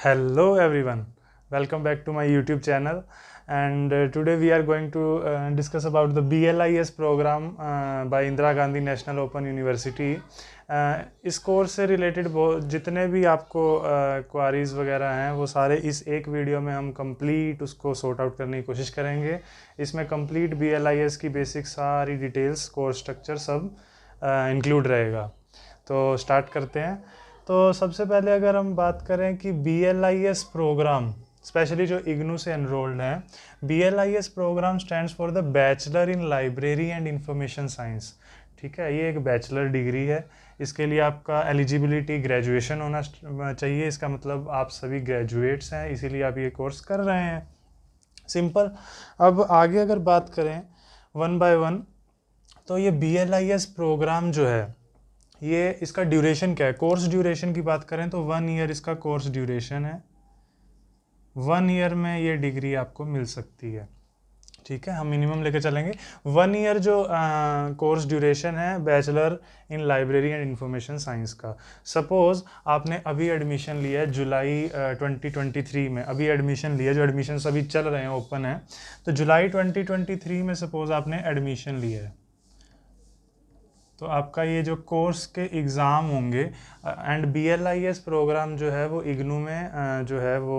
Hello everyone, welcome back to my YouTube channel. And today we are going to discuss about the BLIS program by Indira Gandhi National Open University. इस course से related जितने भी आपको queries वगैरह हैं वो सारे इस एक वीडियो में हम कंप्लीट उसको सॉर्ट आउट करने की कोशिश करेंगे. इसमें कंप्लीट BLIS की बेसिक सारी डिटेल्स, कोर्स स्ट्रक्चर सब इंक्लूड रहेगा. तो स्टार्ट करते हैं. तो सबसे पहले अगर हम बात करें कि BLIS प्रोग्राम, स्पेशली जो इग्नू से एनरोल्ड हैं, BLIS programme stands for the bachelor in library and information science. ठीक है, ये एक बैचलर डिग्री है. इसके लिए आपका एलिजिबिलिटी ग्रेजुएशन होना चाहिए. इसका मतलब आप सभी ग्रेजुएट्स हैं, इसीलिए आप ये कोर्स कर रहे हैं. सिंपल. अब आगे अगर बात करें वन बाय वन, तो ये BLIS प्रोग्राम जो है, ये इसका ड्यूरेशन क्या है. कोर्स ड्यूरेशन की बात करें तो 1 ईयर इसका कोर्स ड्यूरेशन है. 1 ईयर में ये डिग्री आपको मिल सकती है. ठीक है, हम मिनिमम लेके चलेंगे. 1 ईयर जो कोर्स ड्यूरेशन है bachelor in library and information science का. सपोज आपने अभी एडमिशन लिया है जुलाई 2023 में, अभी एडमिशन लिया, जो एडमिशन अभी चल रहे हैं, ओपन है. तो जुलाई 2023 में सपोज आपने एडमिशन लिया है, तो आपका ये जो कोर्स के एग्ज़ाम होंगे, एंड BLIS प्रोग्राम जो है वो इग्नू में जो है वो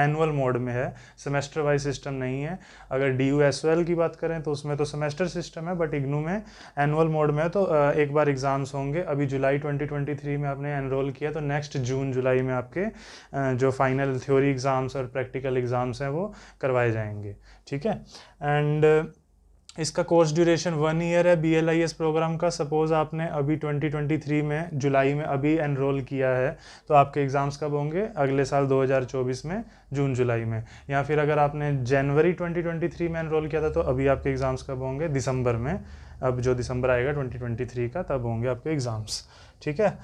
एनुअल मोड में है, सेमेस्टर वाइज सिस्टम नहीं है. अगर DUSOL की बात करें तो उसमें तो सेमेस्टर सिस्टम है, बट इग्नू में एनुअल मोड में है. तो एक बार एग्ज़ाम्स होंगे. अभी जुलाई 2023 में आपने एनरोल किया, तो नेक्स्ट जून जुलाई में आपके जो फाइनल थ्योरी एग्ज़ाम्स और प्रैक्टिकल एग्ज़ाम्स हैं वो करवाए जाएंगे. ठीक है. एंड इसका कोर्स ड्यूरेशन 1 ईयर है BLIS प्रोग्राम का. सपोज़ आपने अभी 2023 में जुलाई में अभी एनरोल किया है, तो आपके एग्ज़ाम्स कब होंगे? अगले साल 2024 में जून जुलाई में. या फिर अगर आपने जनवरी 2023 में एनरोल किया था, तो अभी आपके एग्ज़ाम्स कब होंगे? दिसंबर में. अब जो दिसंबर आएगा 2023 का, तब होंगे आपके एग्ज़ाम्स. ठीक है.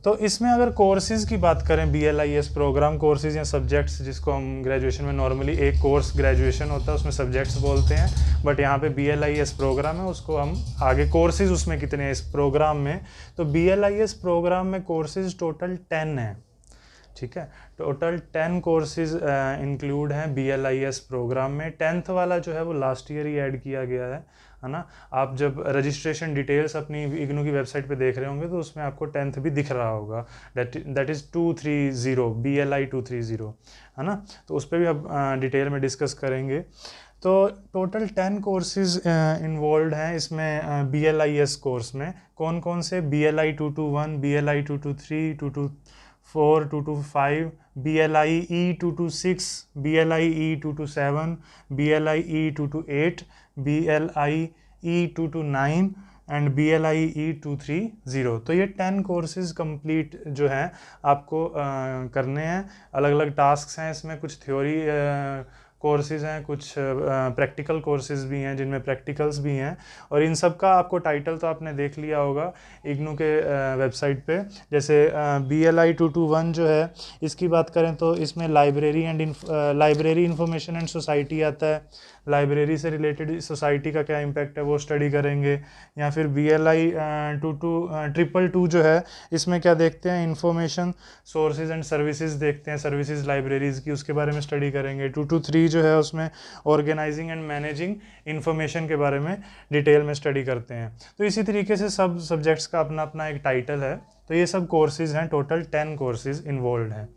तो इसमें अगर कोर्सेज़ की बात करें, BLIS प्रोग्राम कोर्सेज़ या सब्जेक्ट्स, जिसको हम ग्रेजुएशन में नॉर्मली एक कोर्स ग्रेजुएशन होता है उसमें सब्जेक्ट्स बोलते हैं, बट यहाँ पे BLIS प्रोग्राम है, उसको हम आगे कोर्सेज़ उसमें कितने हैं इस प्रोग्राम में. तो BLIS प्रोग्राम में कोर्सेज़ टोटल 10 हैं. ठीक है, टोटल 10 कोर्सेज इंक्लूड हैं BLIS प्रोग्राम में. 10th वाला जो है वो लास्ट ईयर ही ऐड किया गया है ना. आप जब रजिस्ट्रेशन डिटेल्स अपनी इग्नू की वेबसाइट पे देख रहे होंगे, तो उसमें आपको 10th भी दिख रहा होगा. दैट इज़ 230, BLI 230, है ना. तो उस पर भी अब डिटेल में डिस्कस करेंगे. तो टोटल 10 कोर्सेज इन्वॉल्व हैं इसमें. BLIS कोर्स में कौन कौन से? BLI 221, BLI 223, 224, 225, BLI E226, BLI E227, BLI E228, BLI E229 and BLI E230. तो ये 10 कोर्सेज कंप्लीट जो हैं आपको करने हैं. अलग अलग टास्क्स हैं इसमें. कुछ थ्योरी कोर्सेज हैं, कुछ प्रैक्टिकल कोर्सेज भी हैं जिनमें प्रैक्टिकल्स भी हैं. और इन सब का आपको टाइटल तो आपने देख लिया होगा इग्नू के वेबसाइट पे. जैसे BLI 221 जो है, इसकी बात करें तो इसमें लाइब्रेरी इंफॉर्मेशन एंड सोसाइटी आता है. लाइब्रेरी से रिलेटेड सोसाइटी का क्या इम्पैक्ट है वो स्टडी करेंगे. या फिर BLI 222 जो है, इसमें क्या देखते हैं? इंफॉर्मेशन सोर्सेज एंड सर्विसेज देखते हैं, सर्विसेज लाइब्रेरीज़ की, उसके बारे में स्टडी करेंगे. 223 जो है उसमें ऑर्गेनाइजिंग एंड मैनेजिंग इंफॉर्मेशन के बारे में डिटेल में स्टडी करते हैं. तो इसी तरीके से सब सब्जेक्ट्स का अपना अपना एक टाइटल है. तो ये सब कोर्सेज हैं, टोटल 10 कोर्सेज इन्वॉल्व हैं.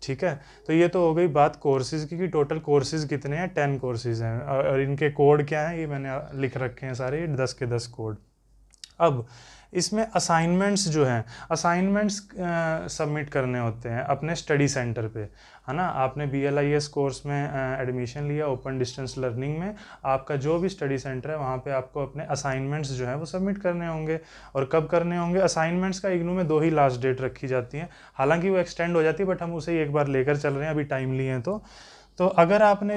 ठीक है. तो ये तो हो गई बात कोर्सेज की कि टोटल कोर्सेज कितने हैं. 10 कोर्सेज हैं, और इनके कोड क्या हैं ये मैंने लिख रखे हैं सारे, 10 के 10 कोड. अब इसमें असाइनमेंट्स जो हैं, असाइनमेंट्स सबमिट करने होते हैं अपने स्टडी सेंटर पे, है ना. आपने BLIS कोर्स में एडमिशन लिया ओपन डिस्टेंस लर्निंग में, आपका जो भी स्टडी सेंटर है वहाँ पे आपको अपने असाइनमेंट्स जो हैं वो सबमिट करने होंगे. और कब करने होंगे? असाइनमेंट्स का इग्नू में 2 ही लास्ट डेट रखी जाती हैं. हालांकि वो एक्सटेंड हो जाती है, बट हम उसे एक बार लेकर चल रहे हैं, अभी टाइम लिए हैं. तो अगर आपने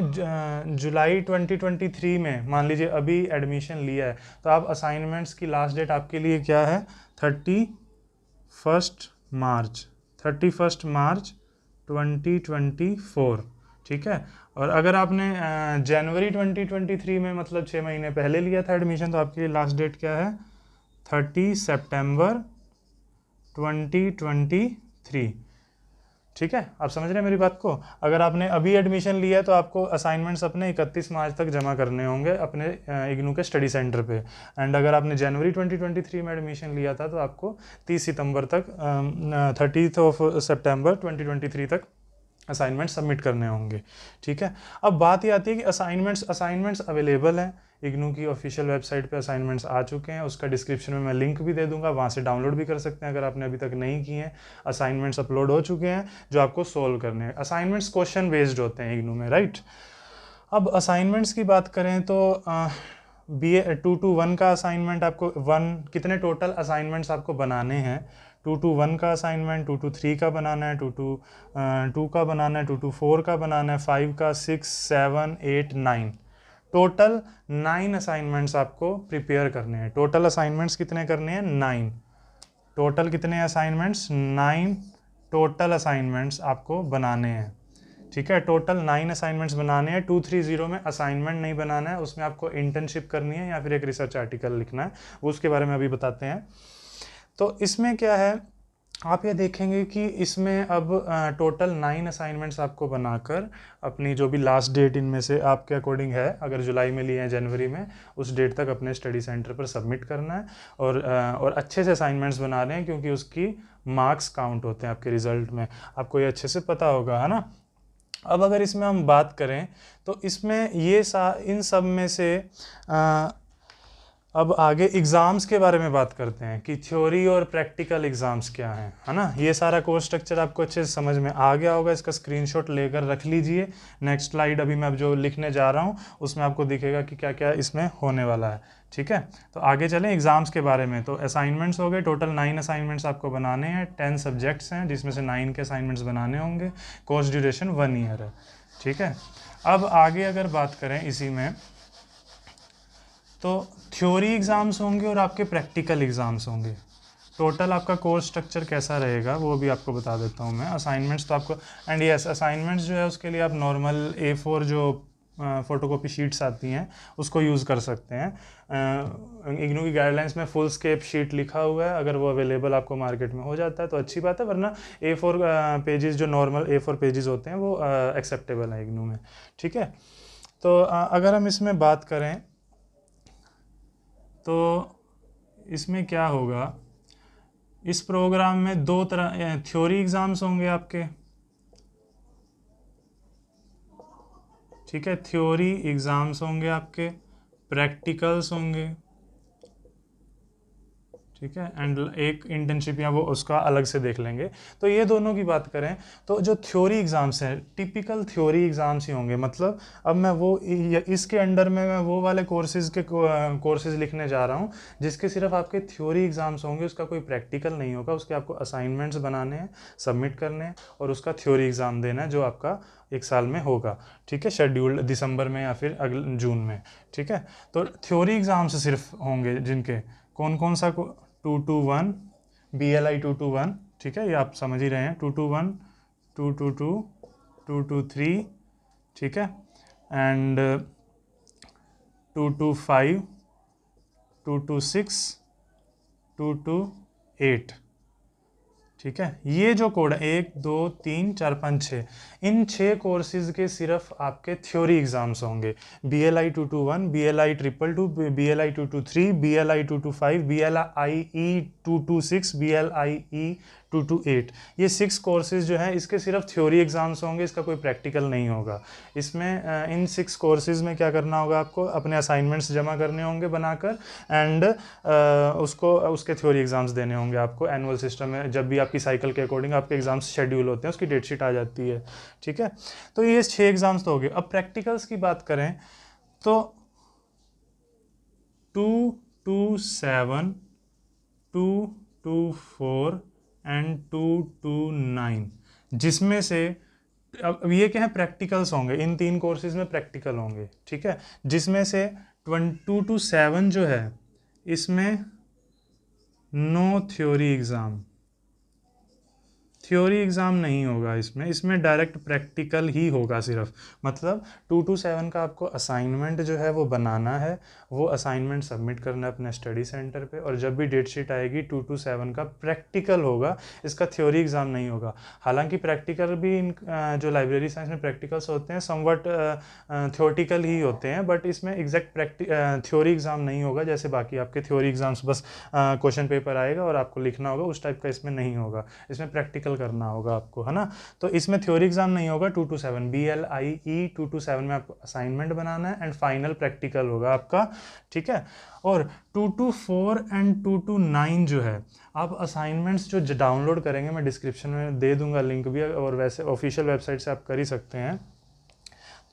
जुलाई 2023 में मान लीजिए अभी एडमिशन लिया है, तो आप असाइनमेंट्स की लास्ट डेट आपके लिए क्या है? 31 मार्च 2024. ठीक है. और अगर आपने जनवरी 2023 में, मतलब 6 महीने पहले लिया था एडमिशन, तो आपके लिए लास्ट डेट क्या है? 30 सितंबर 2023. ठीक है, आप समझ रहे हैं मेरी बात को। अगर आपने अभी एडमिशन लिया है तो आपको असाइनमेंट्स अपने 31 मार्च तक जमा करने होंगे अपने इग्नू के स्टडी सेंटर पे। एंड अगर आपने जनवरी 2023 में एडमिशन लिया था तो आपको 30 सितंबर तक 30 ऑफ सितंबर 2023 तक असाइनमेंट सबमिट करने होंगे। ठीक है, अब बात ये आती है कि असाइनमेंट्स अवेलेबल हैं इग्नू की ऑफिशियल वेबसाइट पे। असाइनमेंट्स आ चुके हैं, उसका डिस्क्रिप्शन में मैं लिंक भी दे दूंगा, वहाँ से डाउनलोड भी कर सकते हैं अगर आपने अभी तक नहीं किए हैं। असाइनमेंट्स अपलोड हो चुके हैं जो आपको सोल्व करने हैं। असाइनमेंट्स क्वेश्चन बेस्ड होते हैं इग्नू में, राइट। अब असाइनमेंट्स की बात करें तो BA 2-1 का असाइनमेंट आपको कितने टोटल असाइनमेंट्स आपको बनाने हैं। 2-1 का असाइनमेंट 2-3 का बनाना है, 2 का बनाना है, 2-4 का बनाना है, 5 का, 6, 7, 8, 9, टोटल 9 असाइनमेंट्स आपको प्रिपेयर करने हैं। टोटल असाइनमेंट्स कितने करने हैं? 9। टोटल कितने असाइनमेंट्स? 9 टोटल असाइनमेंट्स आपको बनाने हैं। ठीक है, टोटल 9 असाइनमेंट्स बनाने हैं। 230 में असाइनमेंट नहीं बनाना है, उसमें आपको इंटर्नशिप करनी है या फिर एक रिसर्च आर्टिकल लिखना है, वो उसके बारे में अभी बताते हैं। तो इसमें क्या है, आप ये देखेंगे कि इसमें अब टोटल 9 असाइनमेंट्स आपको बनाकर अपनी जो भी लास्ट डेट इनमें से आपके अकॉर्डिंग है, अगर जुलाई में लिए हैं जनवरी में, उस डेट तक अपने स्टडी सेंटर पर सबमिट करना है। और अच्छे से असाइनमेंट्स बना रहे हैं क्योंकि उसकी मार्क्स काउंट होते हैं आपके रिजल्ट में, आपको ये अच्छे से पता होगा, है ना। अब अगर इसमें हम बात करें तो इसमें इन सब में से अब आगे एग्ज़ाम्स के बारे में बात करते हैं कि थ्योरी और प्रैक्टिकल एग्ज़ाम्स क्या हैं, है ना। ये सारा कोर्स स्ट्रक्चर आपको अच्छे से समझ में आ गया होगा, इसका स्क्रीनशॉट लेकर रख लीजिए। नेक्स्ट स्लाइड अभी मैं अब जो लिखने जा रहा हूँ उसमें आपको दिखेगा कि क्या क्या इसमें होने वाला है। ठीक है, तो आगे चलें एग्ज़ाम्स के बारे में। तो असाइनमेंट्स हो गए, टोटल 9 असाइनमेंट्स आपको बनाने हैं। 10 सब्जेक्ट्स हैं जिसमें से 9 के असाइनमेंट्स बनाने होंगे। कोर्स ड्यूरेशन 1 ईयर है। ठीक है, अब आगे अगर बात करें इसी में, तो थ्योरी एग्ज़ाम्स होंगे और आपके प्रैक्टिकल एग्ज़ाम्स होंगे। टोटल आपका कोर्स स्ट्रक्चर कैसा रहेगा वो भी आपको बता देता हूँ मैं। असाइनमेंट्स तो आपको असाइनमेंट्स जो है उसके लिए आप नॉर्मल A4 जो फ़ोटोकॉपी शीट्स आती हैं उसको यूज़ कर सकते हैं। इग्नू की गाइडलाइंस में फुल स्केप शीट लिखा हुआ है, अगर वो अवेलेबल आपको मार्केट में हो जाता है तो अच्छी बात है, वरना A4 पेजेस जो नॉर्मल A4 पेजेस होते हैं वो एक्सेप्टेबल है इग्नू में। ठीक है, तो अगर हम इसमें बात करें तो इसमें क्या होगा, इस प्रोग्राम में 2 तरह थ्योरी एग्ज़ाम्स होंगे आपके। ठीक है, थ्योरी एग्ज़ाम्स होंगे आपके, प्रैक्टिकल्स होंगे। ठीक है, एंड एक इंटर्नशिप या वो उसका अलग से देख लेंगे। तो ये दोनों की बात करें तो जो थ्योरी एग्ज़ाम्स हैं टिपिकल थ्योरी एग्ज़ाम्स ही होंगे। मतलब अब मैं इसके अंडर में मैं वो वाले कोर्सेज लिखने जा रहा हूँ जिसके सिर्फ आपके थ्योरी एग्ज़ाम्स होंगे, उसका कोई प्रैक्टिकल नहीं होगा। उसके आपको असाइनमेंट्स बनाने हैं, सबमिट करने हैं और उसका थ्योरी एग्ज़ाम देना है जो आपका 1 साल में होगा। ठीक है, शेड्यूल्ड दिसंबर में या फिर अगले जून में। ठीक है, तो थ्योरी एग्ज़ाम्स सिर्फ होंगे जिनके कौन कौन सा 2-1 BLI 2-1। ठीक है, ये आप समझ ही रहे हैं। 2-1, 2-2, 2-3। ठीक है, एंड 2-5, 2-6, 2-8। ठीक है, ये जो कोड है 1, 2, 3, 4, 5, 6, इन 6 कोर्सेज के सिर्फ आपके थ्योरी एग्जाम्स होंगे। BLI 2-1, BLI 222, BLI 223, BLI 225, BLI 226, BLI 228, ये 6 कोर्सेज जो हैं इसके सिर्फ थ्योरी एग्जाम्स होंगे, इसका कोई प्रैक्टिकल नहीं होगा। इसमें इन 6 कोर्सेज में क्या करना होगा, आपको अपने असाइनमेंट्स जमा करने होंगे बनाकर, एंड उसके थ्योरी एग्जाम्स देने होंगे आपको। एनुअल सिस्टम में जब भी आपकी साइकिल के अकॉर्डिंग आपके एग्जाम्स शेड्यूल होते हैं उसकी डेट शीट आ जाती है। ठीक है, तो ये 6 एग्जाम्स तो हो गए। अब प्रैक्टिकल्स की बात करें तो 2-7, 2-4 एंड 2-9, जिसमें से अब ये क्या है, प्रैक्टिकल्स होंगे। इन 3 कोर्सेज में प्रैक्टिकल होंगे। ठीक है, जिसमें से 2-7 जो है इसमें no theory exam. Theory exam नहीं होगा इसमें डायरेक्ट प्रैक्टिकल ही होगा सिर्फ। मतलब 2 to 7 का आपको असाइनमेंट जो है वो बनाना है, वो असाइनमेंट सबमिट करना है अपने स्टडी सेंटर पे, और जब भी डेट शीट आएगी 2 to 7 का प्रैक्टिकल होगा, इसका थ्योरी एग्ज़ाम नहीं होगा। हालांकि प्रैक्टिकल भी जो लाइब्रेरी साइंस में प्रैक्टिकल्स होते हैं समवट थ्योरेटिकल ही होते हैं, बट इसमें एग्जैक्ट थ्योरी एग्ज़ाम नहीं होगा जैसे बाकी आपके थ्योरी एग्ज़ाम्स बस क्वेश्चन पेपर आएगा और आपको लिखना होगा, उस टाइप का इसमें नहीं होगा। इसमें प्रैक्टिकल करना होगा आपको, है ना। तो इसमें थ्योरी एग्ज़ाम नहीं होगा। 2 to 7 BLIE 2 to 7 में आपको असाइनमेंट बनाना है एंड फाइनल प्रैक्टिकल होगा आपका, ठीक है। और 2 to 4 एंड 2 to 9 जो है, आप असाइनमेंट्स जो डाउनलोड करेंगे, मैं डिस्क्रिप्शन में दे दूंगा लिंक भी, और वैसे ऑफिशियल वेबसाइट से आप कर ही सकते हैं।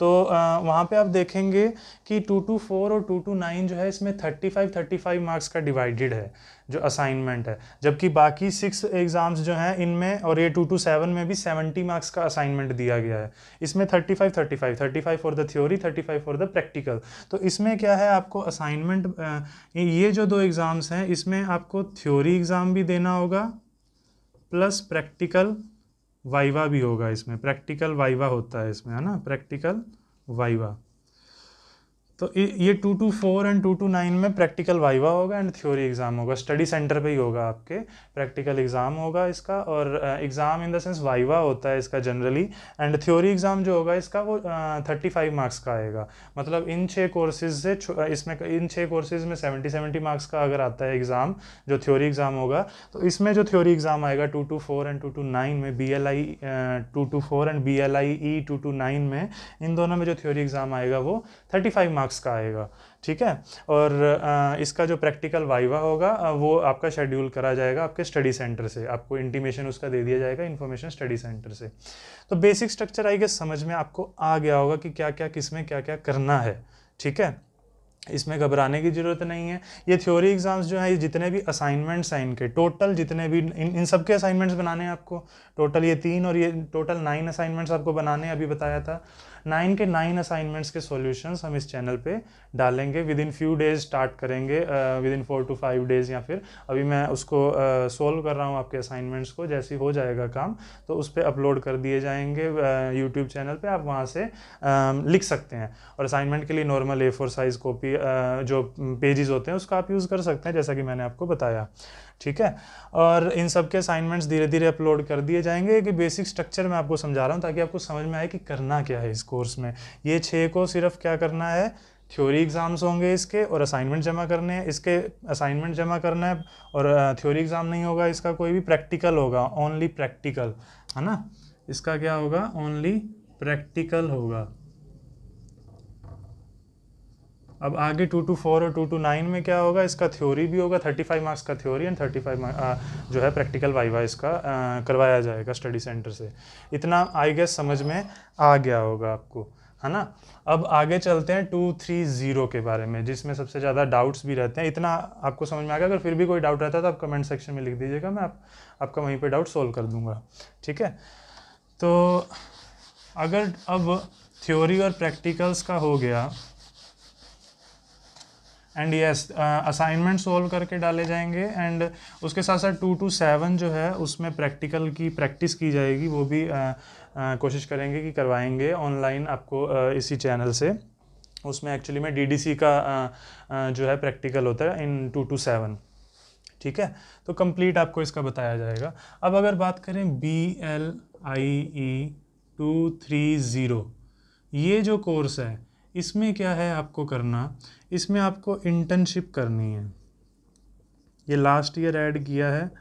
तो वहाँ पे आप देखेंगे कि 2 to 4 और 2 to 9 जो है इसमें 35 मार्क्स का डिवाइडेड है जो असाइनमेंट है, जबकि बाकी 6 एग्ज़ाम्स जो हैं इनमें और ये 2 to 7 में भी 70 मार्क्स का असाइनमेंट दिया गया है। इसमें 35 for the theory, 35 for the practical. तो इसमें क्या है, आपको असाइनमेंट ये जो 2 एग्ज़ाम्स हैं इसमें आपको थ्योरी एग्ज़ाम भी देना होगा प्लस प्रैक्टिकल वाइवा भी होगा। इसमें प्रैक्टिकल वाइवा होता है इसमें, है ना, प्रैक्टिकल वाइवा। तो ये 2 to 4 एंड 2 to 9 में प्रैक्टिकल वाइवा होगा एंड थ्योरी एग्ज़ाम होगा। स्टडी सेंटर पे ही होगा आपके, प्रैक्टिकल एग्ज़ाम होगा इसका, और exam in the sense viva होता है इसका जनरली, एंड थ्योरी एग्ज़ाम जो होगा इसका वो 35 मार्क्स का आएगा। मतलब इन 6 कोर्सेज से इसमें इन 6 कोर्सेज में 70 मार्क्स का अगर आता है एग्ज़ाम जो थ्योरी एग्ज़ाम होगा, तो इसमें जो थ्योरी एग्ज़ाम आएगा 2 to 4 एंड 2 to 9 में, BLI 2 to 4 and BLIE 2 to 9 में, इन दोनों में जो थ्योरी एग्ज़ाम आएगा वो 35 मार्क्स का आएगा, ठीक है। और इसका जो प्रैक्टिकल वाइवा होगा वो आपका शेड्यूल करा जाएगा आपके स्टडी सेंटर से, आपको इंटीमेशन उसका दे दिया जाएगा इन्फॉर्मेशन स्टडी सेंटर से। तो बेसिक स्ट्रक्चर आई गेस समझ में आपको आ गया होगा कि क्या क्या किसमें क्या क्या करना है, ठीक है। इसमें घबराने की ज़रूरत नहीं है। ये थ्योरी एग्ज़ाम्स जो है, ये जितने भी असाइनमेंट्स हैं इनके टोटल, जितने भी इन सब के असाइनमेंट्स बनाने हैं आपको टोटल, ये 3 और ये टोटल 9 असाइनमेंट्स आपको बनाने हैं, अभी बताया था। 9 के 9 असाइनमेंट्स के सॉल्यूशंस हम इस चैनल पे डालेंगे, with in few days start करेंगे, विद इन 4 to 5 डेज़, या फिर अभी मैं उसको सोल्व कर रहा हूँ आपके असाइनमेंट्स को। जैसे ही हो जाएगा काम तो उस पर अपलोड कर दिए जाएंगे यूट्यूब चैनल पे, आप वहाँ से लिख सकते हैं। और असाइनमेंट के लिए नॉर्मल A4 साइज़ कॉपी जो पेजेस होते हैं उसका आप यूज़ कर सकते हैं, जैसा कि मैंने आपको बताया, ठीक है। और इन सब के असाइनमेंट्स धीरे धीरे अपलोड कर दिए जाएंगे। कि बेसिक स्ट्रक्चर मैं आपको समझा रहा हूँ ताकि आपको समझ में आए कि करना क्या है इस कोर्स में। ये 6 को सिर्फ क्या करना है, थ्योरी एग्ज़ाम्स होंगे इसके, और असाइनमेंट जमा करने हैं, इसके असाइनमेंट जमा करना है, और थ्योरी एग्ज़ाम नहीं होगा इसका कोई भी, प्रैक्टिकल होगा, ओनली प्रैक्टिकल, है ना। इसका क्या होगा, ओनली प्रैक्टिकल होगा। अब आगे 2 to 4 और 2 to 9 में क्या होगा, इसका थ्योरी भी होगा, 35 मार्क्स का थ्योरी एंड 35 जो है प्रैक्टिकल वाइवा इसका करवाया जाएगा स्टडी सेंटर से। इतना आई गेस समझ में आ गया होगा आपको, है ना। अब आगे चलते हैं 230 के बारे में, जिसमें सबसे ज़्यादा डाउट्स भी रहते हैं। इतना आपको समझ में आ गया, अगर फिर भी कोई डाउट रहता है तो आप कमेंट सेक्शन में लिख दीजिएगा, मैं आपका वहीं पर डाउट सोल्व कर दूँगा, ठीक है। तो अगर अब थ्योरी और प्रैक्टिकल्स का हो गया, एंड यस असाइनमेंट सोल्व करके डाले जाएंगे, एंड उसके साथ साथ 2 to 7 जो है उसमें प्रैक्टिकल की प्रैक्टिस की जाएगी, वो भी कोशिश करेंगे कि करवाएंगे ऑनलाइन आपको इसी चैनल से। उसमें एक्चुअली में DDC का जो है प्रैक्टिकल होता है इन 2 to 7, ठीक है। तो कंप्लीट आपको इसका बताया जाएगा। अब अगर बात करें BLIE 230, ये जो कोर्स है इसमें क्या है आपको करना, इसमें आपको इंटर्नशिप करनी है। ये लास्ट ईयर ऐड किया है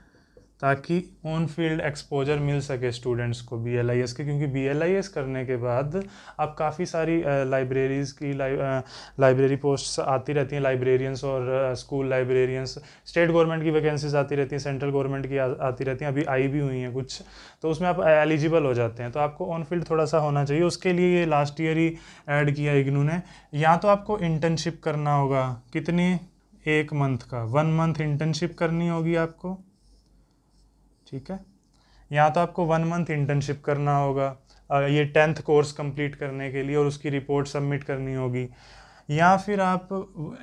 ताकि ऑन फील्ड एक्सपोजर मिल सके स्टूडेंट्स को BLIS के, क्योंकि BLIS करने के बाद आप काफ़ी सारी लाइब्रेरीज़ की लाइब्रेरी पोस्ट्स आती रहती हैं, लाइब्रेरियंस और स्कूल लाइब्रेरियंस, स्टेट गवर्नमेंट की वैकेंसीज आती रहती हैं, सेंट्रल गवर्नमेंट की आती रहती हैं, अभी आई भी हुई हैं कुछ, तो उसमें आप एलिजिबल हो जाते हैं। तो आपको ऑन फील्ड थोड़ा सा होना चाहिए, उसके लिए ये लास्ट ईयर ही ऐड किया इग्नू ने। या तो आपको इंटर्नशिप करना होगा, कितनी, 1 मंथ का, 1 मंथ इंटर्नशिप करनी होगी आपको, ठीक है। या तो आपको 1 मंथ इंटर्नशिप करना होगा ये 10th कोर्स कंप्लीट करने के लिए, और उसकी रिपोर्ट सबमिट करनी होगी। या फिर आप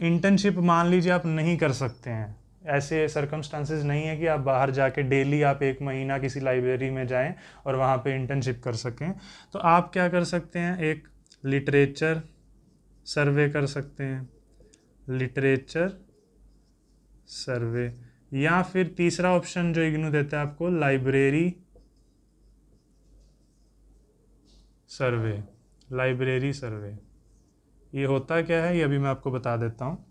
इंटर्नशिप मान लीजिए आप नहीं कर सकते हैं, ऐसे सर्कमस्टांसेस नहीं है कि आप बाहर जाके डेली आप 1 महीना किसी लाइब्रेरी में जाएं और वहाँ पे इंटर्नशिप कर सकें। तो आप क्या कर सकते हैं, एक लिटरेचर सर्वे कर सकते हैं, लिटरेचर सर्वे, या फिर तीसरा ऑप्शन जो इग्नू देता है आपको, लाइब्रेरी सर्वे। लाइब्रेरी सर्वे ये होता क्या है, ये अभी मैं आपको बता देता हूँ।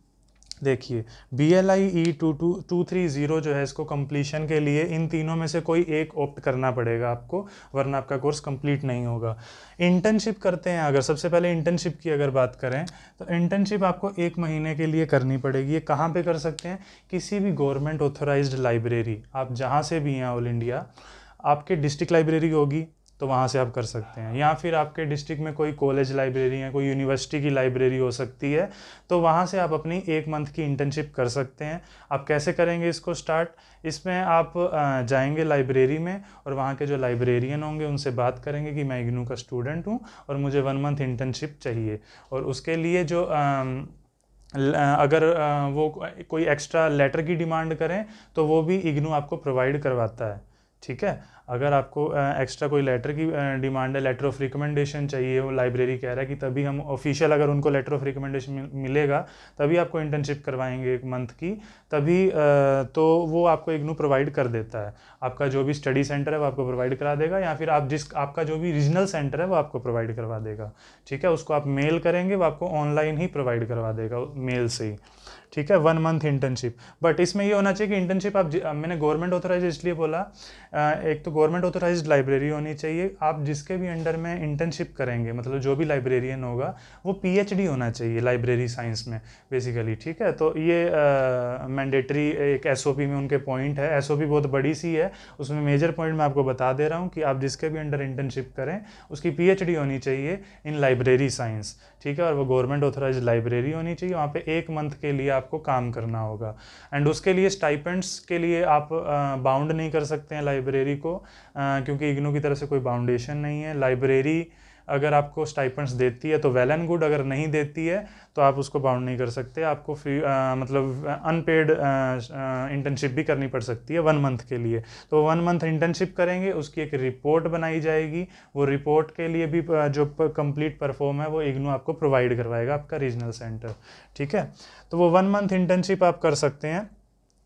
देखिए BLIE 230 जो है, इसको कंप्लीशन के लिए इन तीनों में से कोई एक ऑप्ट करना पड़ेगा आपको, वरना आपका कोर्स कंप्लीट नहीं होगा। इंटर्नशिप करते हैं अगर, सबसे पहले इंटर्नशिप की अगर बात करें तो इंटर्नशिप आपको 1 महीने के लिए करनी पड़ेगी। ये कहाँ पे कर सकते हैं, किसी भी गवर्नमेंट ऑथोराइज्ड लाइब्रेरी, आप जहाँ से भी हैं ऑल इंडिया, आपके डिस्ट्रिक्ट लाइब्रेरी होगी तो वहाँ से आप कर सकते हैं, या फिर आपके डिस्ट्रिक्ट में कोई कॉलेज लाइब्रेरी है, कोई यूनिवर्सिटी की लाइब्रेरी हो सकती है, तो वहाँ से आप अपनी 1 मंथ की इंटर्नशिप कर सकते हैं। आप कैसे करेंगे इसको स्टार्ट, इसमें आप जाएंगे लाइब्रेरी में और वहाँ के जो लाइब्रेरियन होंगे उनसे बात करेंगे कि मैं इग्नू का स्टूडेंट हूँ और मुझे 1 मंथ इंटर्नशिप चाहिए, और उसके लिए जो अगर वो कोई एक्स्ट्रा लेटर की डिमांड करें तो वो भी इग्नू आपको प्रोवाइड करवाता है। ठीक है, अगर आपको एक्स्ट्रा कोई लेटर की डिमांड है, लेटर ऑफ रिकमेंडेशन चाहिए, वो लाइब्रेरी कह रहा है कि तभी हम ऑफिशियल, अगर उनको लेटर ऑफ रिकमेंडेशन मिलेगा तभी आपको इंटर्नशिप करवाएंगे 1 मंथ की, तभी तो वो आपको इग्नू प्रोवाइड कर देता है। आपका जो भी स्टडी सेंटर है वो आपको प्रोवाइड करा देगा, या फिर आपका जो भी रीजनल सेंटर है वो आपको प्रोवाइड करवा देगा। ठीक है, उसको आप मेल करेंगे, वो आपको ऑनलाइन ही प्रोवाइड करवा देगा मेल से ही। ठीक है, 1 मंथ इंटर्नशिप। बट इसमें ये होना चाहिए कि इंटर्नशिप मैंने गवर्नमेंट ऑथोराइज इसलिए बोला, एक तो गवर्नमेंट ऑथोराइज्ड लाइब्रेरी होनी चाहिए, आप जिसके भी अंडर में इंटर्नशिप करेंगे, मतलब जो भी लाइब्रेरियन होगा वो PhD होना चाहिए लाइब्रेरी साइंस में बेसिकली। ठीक है, तो ये मैंडेटरी एक SOP में उनके पॉइंट है, SOP बहुत बड़ी सी है, उसमें मेजर पॉइंट मैं आपको बता दे रहा हूँ कि आप जिसके भी अंडर इंटर्नशिप करें उसकी PhD होनी चाहिए इन लाइब्रेरी साइंस। ठीक है, और वो गवर्नमेंट ऑथोराइज्ड लाइब्रेरी होनी चाहिए, वहाँ पे 1 मंथ के लिए आपको काम करना होगा। एंड उसके लिए स्टाइपेंड्स के लिए आप बाउंड नहीं कर सकते हैं लाइब्रेरी को, क्योंकि इग्नू की तरफ से कोई बाउंडेशन नहीं है। लाइब्रेरी अगर आपको स्टाइपेंड्स देती है तो वेल एंड गुड, अगर नहीं देती है तो आप उसको बाउंड नहीं कर सकते, आपको फ्री मतलब अनपेड इंटर्नशिप भी करनी पड़ सकती है 1 मंथ के लिए। तो 1 मंथ इंटर्नशिप करेंगे, उसकी एक रिपोर्ट बनाई जाएगी, वो रिपोर्ट के लिए भी जो कंप्लीट परफॉर्म है वो इग्नू आपको प्रोवाइड करवाएगा, आपका रीजनल सेंटर। ठीक है, तो वो 1 मंथ इंटर्नशिप आप कर सकते हैं,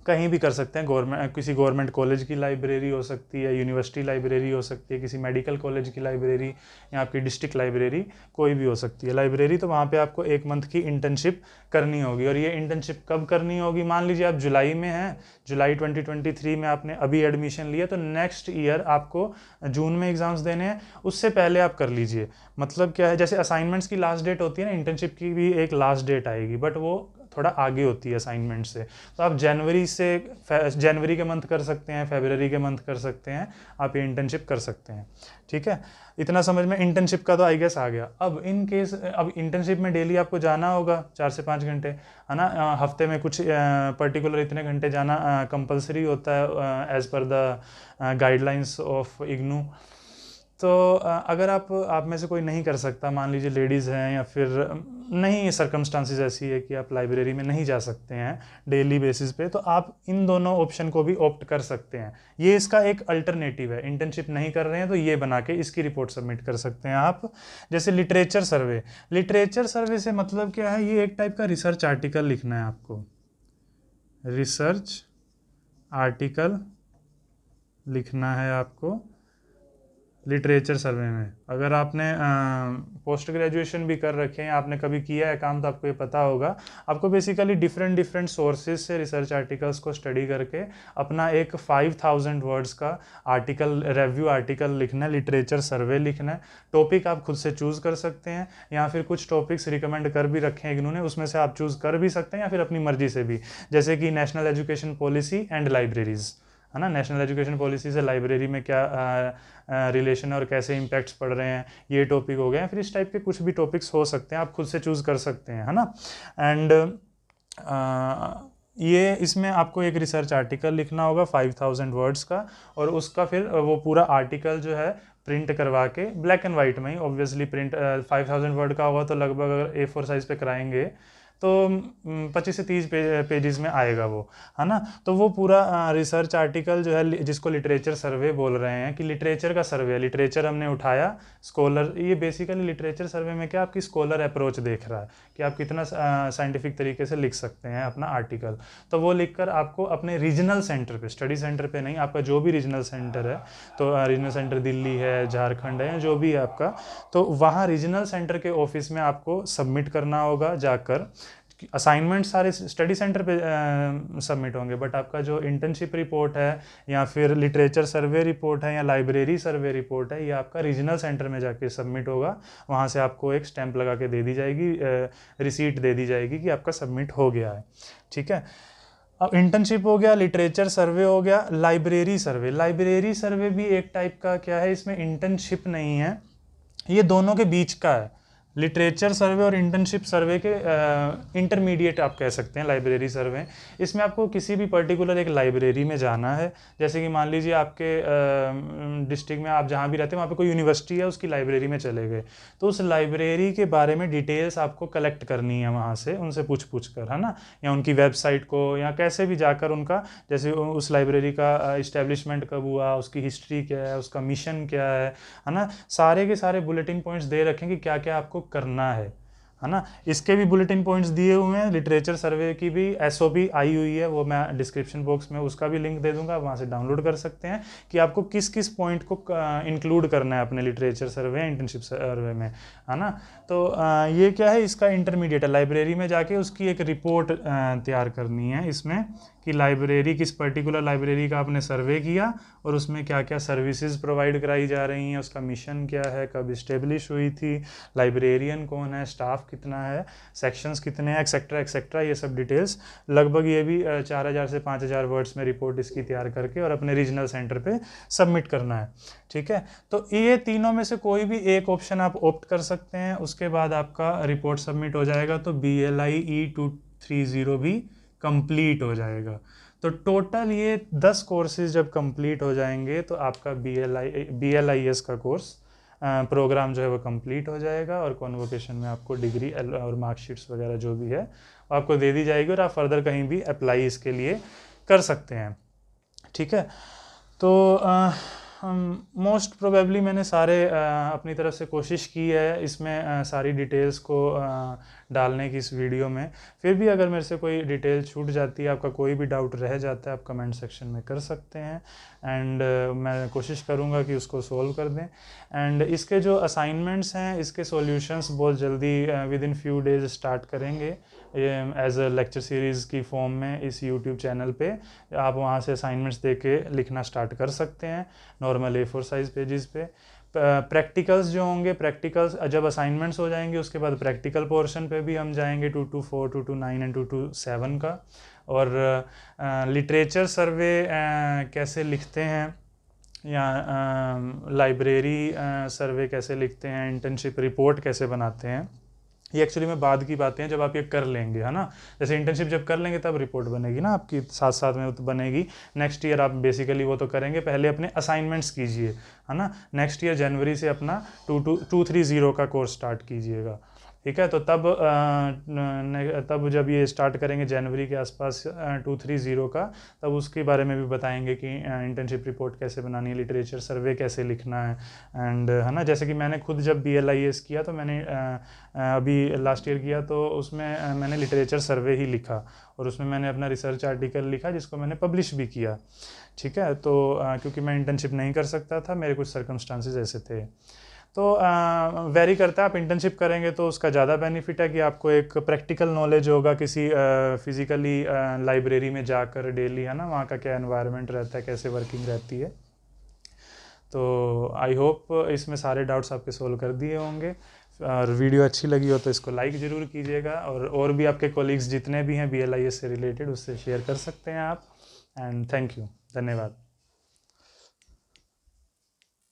कहीं भी कर सकते हैं। किसी गवर्नमेंट कॉलेज की लाइब्रेरी हो सकती है, यूनिवर्सिटी लाइब्रेरी हो सकती है, किसी मेडिकल कॉलेज की लाइब्रेरी, या आपकी डिस्ट्रिक्ट लाइब्रेरी, कोई भी हो सकती है लाइब्रेरी। तो वहाँ पे आपको 1 मंथ की इंटर्नशिप करनी होगी, और ये इंटर्नशिप कब करनी होगी, मान लीजिए आप जुलाई में हैं, जुलाई 2023 में आपने अभी एडमिशन लिया, तो नेक्स्ट ईयर आपको जून में एग्ज़ाम्स देने हैं, उससे पहले आप कर लीजिए। मतलब क्या है, जैसे असाइनमेंट्स की लास्ट डेट होती है ना, इंटर्नशिप की भी एक लास्ट डेट आएगी, बट वो थोड़ा आगे होती है असाइनमेंट से। तो आप जनवरी के मंथ कर सकते हैं, फरवरी के मंथ कर सकते हैं, आप ये इंटर्नशिप कर सकते हैं। ठीक है, इतना समझ में इंटर्नशिप का तो आई गेस आ गया। अब इन केस, अब इंटर्नशिप में डेली आपको जाना होगा 4 से 5 घंटे, है ना, हफ्ते में कुछ पर्टिकुलर इतने घंटे जाना कंपलसरी होता है as per the guidelines of IGNOU. तो अगर आप में से कोई नहीं कर सकता, मान लीजिए लेडीज़ हैं, या फिर नहीं, सर्कमस्टांसिस ऐसी है कि आप लाइब्रेरी में नहीं जा सकते हैं डेली बेसिस पे, तो आप इन दोनों ऑप्शन को भी ऑप्ट कर सकते हैं। ये इसका एक अल्टरनेटिव है, इंटर्नशिप नहीं कर रहे हैं तो ये बना के इसकी रिपोर्ट सबमिट कर सकते हैं आप। जैसे लिटरेचर सर्वे, लिटरेचर सर्वे से मतलब क्या है, ये एक टाइप का रिसर्च आर्टिकल लिखना है आपको, रिसर्च आर्टिकल लिखना है आपको लिटरेचर सर्वे में। अगर आपने पोस्ट ग्रेजुएशन भी कर रखे हैं, आपने कभी किया है काम, तो आपको ये पता होगा, आपको बेसिकली डिफरेंट सोर्सेज से रिसर्च आर्टिकल्स को स्टडी करके अपना एक 5000 वर्ड्स का आर्टिकल, रिव्यू आर्टिकल लिखना है, लिटरेचर सर्वे लिखना है। टॉपिक आप खुद से चूज़ कर सकते हैं, या फिर कुछ टॉपिक्स रिकमेंड कर भी रखे हैं इग्नू ने, उसमें से आप चूज़ कर भी सकते हैं, या फिर अपनी मर्जी से भी, जैसे कि national education policy and libraries, है ना, नेशनल एजुकेशन पॉलिसी से लाइब्रेरी में क्या रिलेशन है और कैसे इम्पैक्ट्स पड़ रहे हैं, ये टॉपिक हो गए हैं। फिर इस टाइप के कुछ भी टॉपिक्स हो सकते हैं, आप खुद से चूज़ कर सकते हैं, है ना। एंड ये इसमें आपको एक रिसर्च आर्टिकल लिखना होगा 5000 वर्ड्स का, और उसका फिर वो पूरा आर्टिकल जो है प्रिंट करवा के, ब्लैक एंड वाइट में ही ऑब्वियसली प्रिंट, 5000 वर्ड का होगा तो लगभग अगर A4 साइज़ पे कराएंगे तो 25 से 30 पेजेस में आएगा वो, है ना। तो वो पूरा रिसर्च आर्टिकल जो है, जिसको लिटरेचर सर्वे बोल रहे हैं, कि लिटरेचर का सर्वे है, लिटरेचर हमने उठाया, स्कॉलर, ये बेसिकली लिटरेचर सर्वे में क्या आपकी स्कॉलर अप्रोच देख रहा है कि आप कितना साइंटिफिक तरीके से लिख सकते हैं अपना आर्टिकल। तो वो लिखकर आपको अपने रीजनल सेंटर पे, स्टडी सेंटर पे नहीं, आपका जो भी रीजनल सेंटर है, तो रीजनल सेंटर दिल्ली है, झारखंड है, जो भी है आपका, तो वहाँ रीजनल सेंटर के ऑफिस में आपको सबमिट करना होगा जाकर। असाइनमेंट सारे स्टडी सेंटर पे सबमिट होंगे, बट आपका जो इंटर्नशिप रिपोर्ट है या फिर लिटरेचर सर्वे रिपोर्ट है या लाइब्रेरी सर्वे रिपोर्ट है, ये आपका रीजनल सेंटर में जाके सबमिट होगा। वहाँ से आपको एक स्टैंप लगा के दे दी जाएगी, रिसीट दे दी जाएगी कि आपका सबमिट हो गया है। ठीक है, अब इंटर्नशिप हो गया, लिटरेचर सर्वे हो गया, लाइब्रेरी सर्वे। लाइब्रेरी सर्वे भी एक टाइप का क्या है, इसमें इंटर्नशिप नहीं है, ये दोनों के बीच का है। लिटरेचर सर्वे और इंटर्नशिप सर्वे के इंटरमीडिएट आप कह सकते हैं लाइब्रेरी सर्वे। इसमें आपको किसी भी पर्टिकुलर एक लाइब्रेरी में जाना है, जैसे कि मान लीजिए आपके डिस्ट्रिक्ट में आप जहाँ भी रहते हैं वहाँ पे कोई यूनिवर्सिटी है, उसकी लाइब्रेरी में चले गए, तो उस लाइब्रेरी के बारे में डिटेल्स आपको कलेक्ट करनी है वहाँ से, उनसे पूछ कर, है ना, या उनकी वेबसाइट को या कैसे भी जाकर उनका, जैसे उस लाइब्रेरी का इस्टेब्लिशमेंट कब हुआ, उसकी हिस्ट्री क्या है, उसका मिशन क्या है ना, सारे के सारे बुलेटिन पॉइंट्स दे रखें कि क्या क्या आपको करना है ना। इसके भी बुलेटिन पॉइंट्स दिए हुए हैं, लिटरेचर सर्वे की भी एसओपी आई हुई है, वो मैं डिस्क्रिप्शन बॉक्स में उसका भी लिंक दे दूंगा, वहाँ से डाउनलोड कर सकते हैं कि आपको किस किस पॉइंट को इंक्लूड करना है अपने लिटरेचर सर्वे, इंटर्नशिप सर्वे में, है ना। तो ये क्या है, इसका इंटरमीडिएट है, लाइब्रेरी में जाके उसकी एक रिपोर्ट तैयार करनी है इसमें, कि लाइब्रेरी, किस पर्टिकुलर लाइब्रेरी का आपने सर्वे किया और उसमें क्या क्या सर्विसेज प्रोवाइड कराई जा रही हैं, उसका मिशन क्या है, कब इस्टेब्लिश हुई थी, लाइब्रेरियन कौन है, स्टाफ कितना है, सेक्शंस कितने हैं, एक्सेट्रा एक्सेट्रा, ये सब डिटेल्स लगभग ये भी 4000 से 5000 वर्ड्स में रिपोर्ट इसकी तैयार करके और अपने रीजनल सेंटर पे सबमिट करना है। ठीक है, तो ये तीनों में से कोई भी एक ऑप्शन आप ऑप्ट कर सकते हैं, उसके बाद आपका रिपोर्ट सबमिट हो जाएगा, तो BLIE-230 भी कंप्लीट हो जाएगा। तो टोटल ये 10 कोर्सेज जब कंप्लीट हो जाएंगे तो आपका BLIS का कोर्स प्रोग्राम जो है वो कंप्लीट हो जाएगा, और कॉन्वोकेशन में आपको डिग्री और मार्कशीट्स वगैरह जो भी है आपको दे दी जाएगी, और आप फर्दर कहीं भी अप्लाई इसके लिए कर सकते हैं। ठीक है, तो मोस्ट प्रोबेबली मैंने सारे अपनी तरफ से कोशिश की है इसमें सारी डिटेल्स को डालने की इस वीडियो में। फिर भी अगर मेरे से कोई डिटेल छूट जाती है, आपका कोई भी डाउट रह जाता है, आप कमेंट सेक्शन में कर सकते हैं, एंड मैं कोशिश करूँगा कि उसको सोल्व कर दें। एंड इसके जो असाइनमेंट्स हैं, इसके सॉल्यूशंस बहुत जल्दी with in few days start करेंगे एज अ लेक्चर सीरीज़ की फॉर्म में इस यूट्यूब चैनल पे। आप वहाँ से असाइनमेंट्स दे के लिखना स्टार्ट कर सकते हैं नॉर्मल A4 साइज़ पेजेस पे। प्रैक्टिकल्स जो होंगे, प्रैक्टिकल्स जब असाइनमेंट्स हो जाएंगे उसके बाद प्रैक्टिकल पोर्शन पे भी हम जाएंगे 224, 229 एंड 227 का। और लिटरेचर सर्वे कैसे लिखते हैं, या लाइब्रेरी सर्वे कैसे लिखते हैं, इंटर्नशिप रिपोर्ट कैसे बनाते हैं, ये एक्चुअली में बाद की बातें हैं जब आप ये कर लेंगे, है ना। जैसे इंटर्नशिप जब कर लेंगे तब रिपोर्ट बनेगी ना आपकी, साथ साथ में तो बनेगी। नेक्स्ट ईयर आप बेसिकली वो तो करेंगे, पहले अपने असाइनमेंट्स कीजिए, है ना। नेक्स्ट ईयर जनवरी से अपना 230 का कोर्स स्टार्ट कीजिएगा। ठीक है, तो तब जब ये स्टार्ट करेंगे जनवरी के आसपास 230 का, तब उसके बारे में भी बताएंगे कि इंटर्नशिप रिपोर्ट कैसे बनानी है, लिटरेचर सर्वे कैसे लिखना है, एंड है ना। जैसे कि मैंने खुद जब BLIS किया, तो मैंने अभी लास्ट ईयर किया, तो उसमें मैंने लिटरेचर सर्वे ही लिखा, और उसमें मैंने अपना रिसर्च आर्टिकल लिखा जिसको मैंने पब्लिश भी किया। ठीक है, तो क्योंकि मैं इंटर्नशिप नहीं कर सकता था, मेरे कुछ सर्कमस्टांसेस ऐसे थे, तो वेरी करता है। आप इंटर्नशिप करेंगे तो उसका ज़्यादा बेनिफिट है कि आपको एक प्रैक्टिकल नॉलेज होगा किसी फिज़िकली लाइब्रेरी में जाकर डेली, है ना, वहाँ का क्या एनवायरनमेंट रहता है, कैसे वर्किंग रहती है। तो आई होप इसमें सारे डाउट्स आपके सोल्व कर दिए होंगे, और वीडियो अच्छी लगी हो तो इसको लाइक ज़रूर कीजिएगा, और भी आपके कोलीग्स जितने भी हैं BLIS से रिलेटेड उससे शेयर कर सकते हैं आप। एंड थैंक यू, धन्यवाद।